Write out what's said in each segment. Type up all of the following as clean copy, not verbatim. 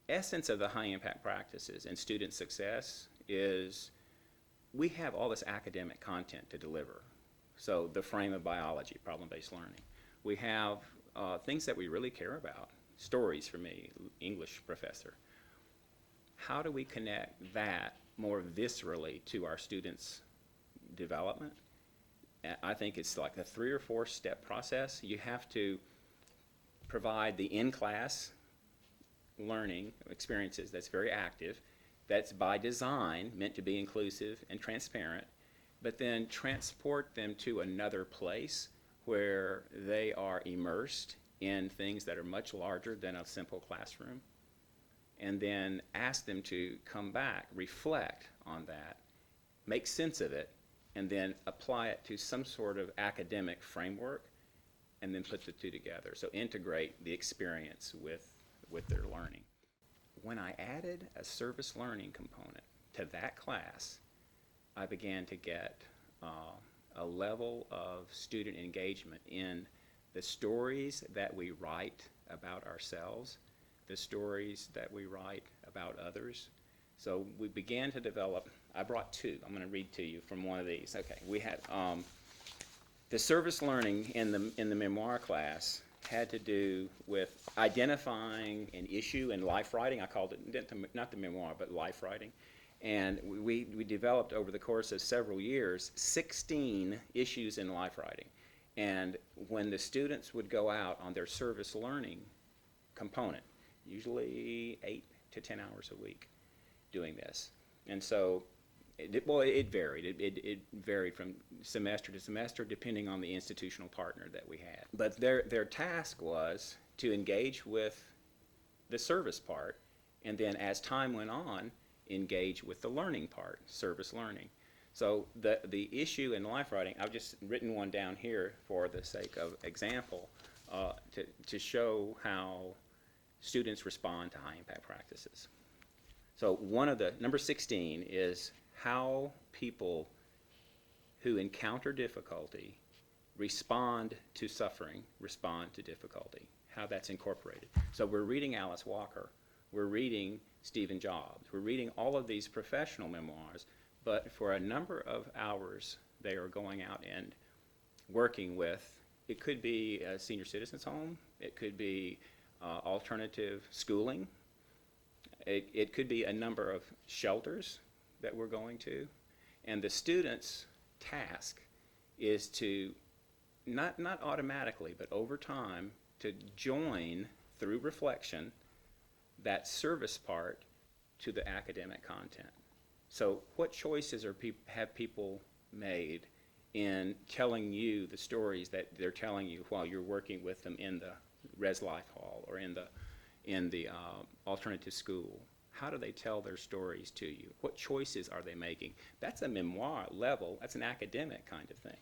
essence of the high impact practices and student success is we have all this academic content to deliver. So the frame of biology, problem-based learning. We have things that we really care about. Stories for me, English professor. How do we connect that more viscerally to our students' development? I think it's like a 3 or 4 step process. You have to provide the in-class learning experiences that's very active, that's by design meant to be inclusive and transparent, but then transport them to another place where they are immersed in things that are much larger than a simple classroom, and then ask them to come back, reflect on that, make sense of it, and then apply it to some sort of academic framework, and then put the two together. So integrate the experience with their learning. When I added a service learning component to that class, I began to get a level of student engagement in the stories that we write about ourselves, the stories that we write about others. So we began to develop, I brought 2. I'm going to read to you from one of these. Okay, we had the service learning in the memoir class had to do with identifying an issue in life writing. I called it, not the memoir, but life writing. And we developed over the course of several years 16 issues in life writing. And when the students would go out on their service learning component, usually 8 to 10 hours a week doing this. And so, it varied. It varied from semester to semester depending on the institutional partner that we had. But their task was to engage with the service part, and then as time went on, engage with the learning part, service learning. So the issue in life writing, I've just written one down here for the sake of example to show how students respond to high impact practices. So one of the, number 16 is how people who encounter difficulty respond to suffering, respond to difficulty, how that's incorporated. So we're reading Alice Walker, we're reading Stephen Jobs, we're reading all of these professional memoirs, but for a number of hours they are going out and working with, it could be a senior citizens home, it could be alternative schooling, it could be a number of shelters that we're going to, and the student's task is to not automatically, but over time, to join through reflection that service part to the academic content. So what choices have people made in telling you the stories that they're telling you while you're working with them in the Res Life Hall or in the alternative school? How do they tell their stories to you? What choices are they making? That's a memoir level. That's an academic kind of thing.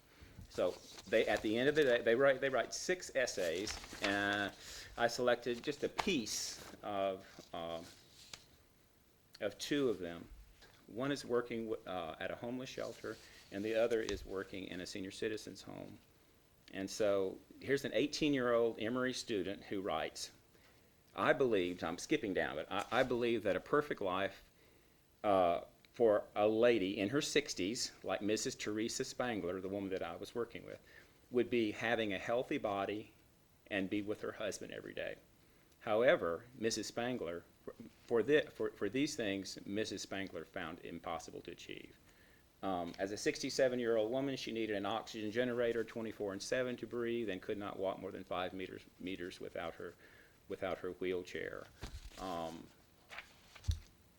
So they, at the end of the day, they write 6 essays, and I selected just a piece of 2 of them. One is working at a homeless shelter, and the other is working in a senior citizens home. And so here's an 18-year-old Emory student who writes, I believed, I'm skipping down, but I believe that a perfect life for a lady in her 60s, like Mrs. Teresa Spangler, the woman that I was working with, would be having a healthy body and be with her husband every day. However, Mrs. Spangler, for these things, Mrs. Spangler found impossible to achieve. As a 67-year-old woman, she needed an oxygen generator 24/7 to breathe and could not walk more than 5 meters without her wheelchair.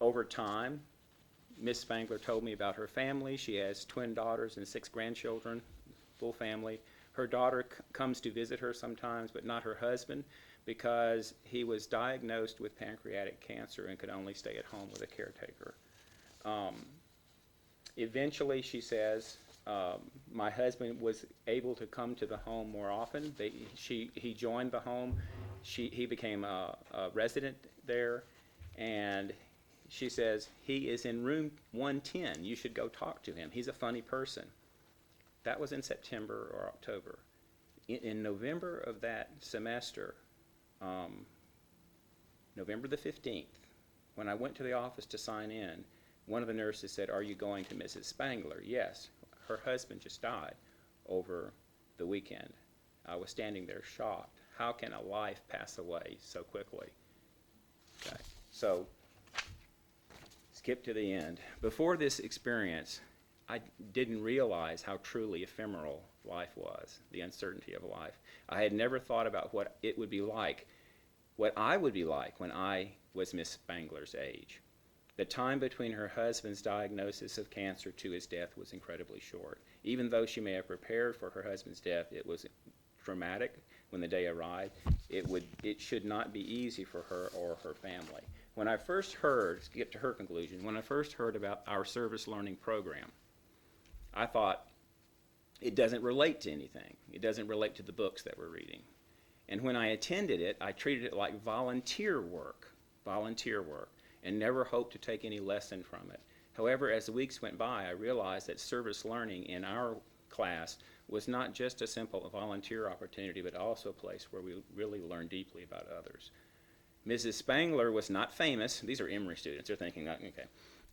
Over time, Miss Spangler told me about her family. She has twin daughters and 6 grandchildren, full family. Her daughter comes to visit her sometimes, but not her husband, because he was diagnosed with pancreatic cancer and could only stay at home with a caretaker. Eventually, she says, my husband was able to come to the home more often. He joined the home. He became a resident there, and she says, he is in room 110. You should go talk to him. He's a funny person. That was in September or October. In November of that semester, November the 15th, When I went to the office to sign in, one of the nurses said, "Are you going to Mrs. Spangler?" Yes. Her husband just died over the weekend. I was standing there shocked. How can a life pass away so quickly? Okay. So, skip to the end. Before this experience, I didn't realize how truly ephemeral life was, the uncertainty of life. I had never thought about what it would be like, what I would be like when I was Miss Spangler's age. The time between her husband's diagnosis of cancer to his death was incredibly short. Even though she may have prepared for her husband's death, it was traumatic when the day arrived. It should not be easy for her or her family. When I first heard, to get to her conclusion, when I first heard about our service learning program, I thought, it doesn't relate to anything. It doesn't relate to the books that we're reading. And when I attended it, I treated it like volunteer work, and never hoped to take any lesson from it. However, as the weeks went by, I realized that service learning in our class was not just a simple volunteer opportunity, but also a place where we really learned deeply about others. Mrs. Spangler was not famous. These are Emory students. They're thinking, okay.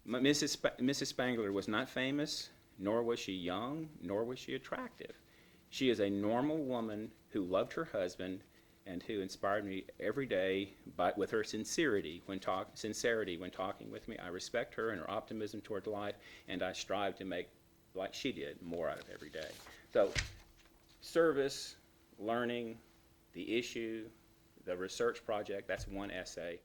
Mrs. Spangler was not famous, nor was she young, nor was she attractive. She is a normal woman who loved her husband and who inspired me every day with her sincerity when talking with me. I respect her and her optimism toward life, and I strive to make, like she did, more out of every day. So, service, learning, the issue, the research project, that's one essay.